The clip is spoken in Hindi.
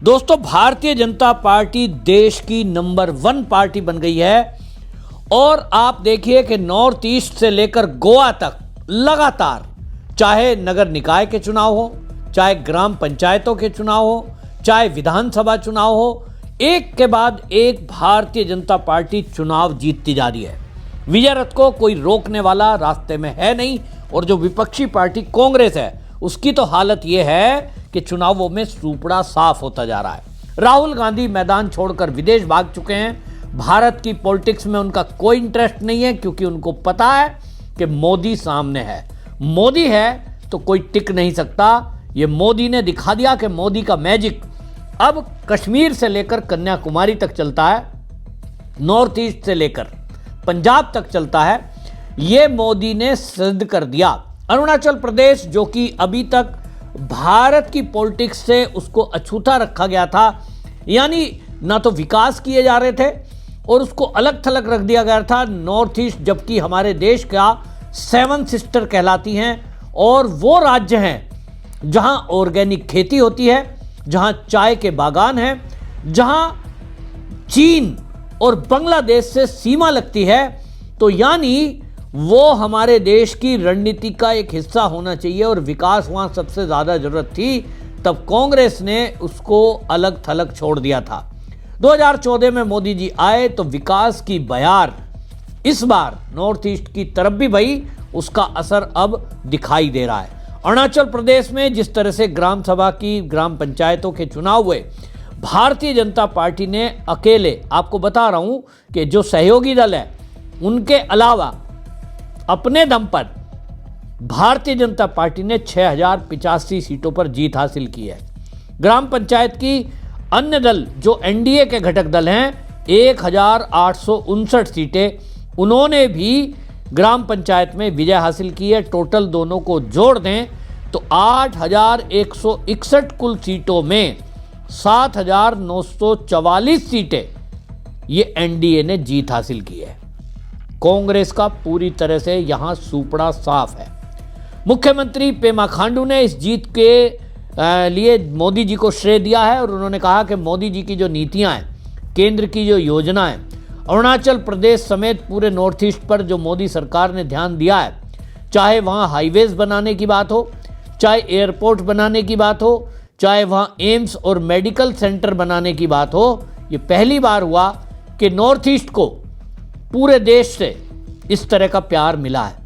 दोस्तों, भारतीय जनता पार्टी देश की नंबर 1 पार्टी बन गई है और आप देखिए कि नॉर्थ ईस्ट से लेकर गोवा तक लगातार, चाहे नगर निकाय के चुनाव हो, चाहे ग्राम पंचायतों के चुनाव हो, चाहे विधानसभा चुनाव हो, एक के बाद एक भारतीय जनता पार्टी चुनाव जीतती जा रही है। विजय रथ को कोई रोकने वाला रास्ते में है नहीं। और जो विपक्षी पार्टी कांग्रेस है, उसकी तो हालत यह है कि चुनावों में सूपड़ा साफ होता जा रहा है। राहुल गांधी मैदान छोड़कर विदेश भाग चुके हैं। भारत की पॉलिटिक्स में उनका कोई इंटरेस्ट नहीं है, क्योंकि उनको पता है कि मोदी सामने है। मोदी है तो कोई टिक नहीं सकता। ये मोदी ने दिखा दिया कि मोदी का मैजिक अब कश्मीर से लेकर कन्याकुमारी तक चलता है, नॉर्थ ईस्ट से लेकर पंजाब तक चलता है। ये मोदी ने सिद्ध कर दिया। अरुणाचल प्रदेश, जो कि अभी तक भारत की पॉलिटिक्स से उसको अछूता रखा गया था, यानी ना तो विकास किए जा रहे थे और उसको अलग थलग रख दिया गया था। नॉर्थ ईस्ट जबकि हमारे देश का 7 सिस्टर कहलाती हैं और वो राज्य हैं जहां ऑर्गेनिक खेती होती है, जहां चाय के बागान हैं, जहां चीन और बांग्लादेश से सीमा लगती है। तो यानी वो हमारे देश की रणनीति का एक हिस्सा होना चाहिए और विकास वहां सबसे ज़्यादा जरूरत थी। तब कांग्रेस ने उसको अलग थलग छोड़ दिया था। 2014 में मोदी जी आए तो विकास की बयार इस बार नॉर्थ ईस्ट की तरफ भी भई, उसका असर अब दिखाई दे रहा है। अरुणाचल प्रदेश में जिस तरह से ग्राम सभा की, ग्राम पंचायतों के चुनाव हुए, भारतीय जनता पार्टी ने अकेले, आपको बता रहा हूं कि जो सहयोगी दल है उनके अलावा अपने दम पर भारतीय जनता पार्टी ने 6085 सीटों पर जीत हासिल की है। ग्राम पंचायत की अन्य दल जो एनडीए के घटक दल हैं, 1859 सीटें उन्होंने भी ग्राम पंचायत में विजय हासिल की है। टोटल दोनों को जोड़ दें तो 8161 कुल सीटों में 7944 सीटें ये एनडीए ने जीत हासिल की है। कांग्रेस का पूरी तरह से यहां सूपड़ा साफ है। मुख्यमंत्री पेमा खांडू ने इस जीत के लिए मोदी जी को श्रेय दिया है और उन्होंने कहा कि मोदी जी की जो नीतियां हैं, केंद्र की जो योजना है, अरुणाचल प्रदेश समेत पूरे नॉर्थ ईस्ट पर जो मोदी सरकार ने ध्यान दिया है, चाहे वहां हाईवेज बनाने की बात हो, चाहे एयरपोर्ट बनाने की बात हो, चाहे वहां एम्स और मेडिकल सेंटर बनाने की बात हो, ये पहली बार हुआ कि नॉर्थ ईस्ट को पूरे देश से इस तरह का प्यार मिला है।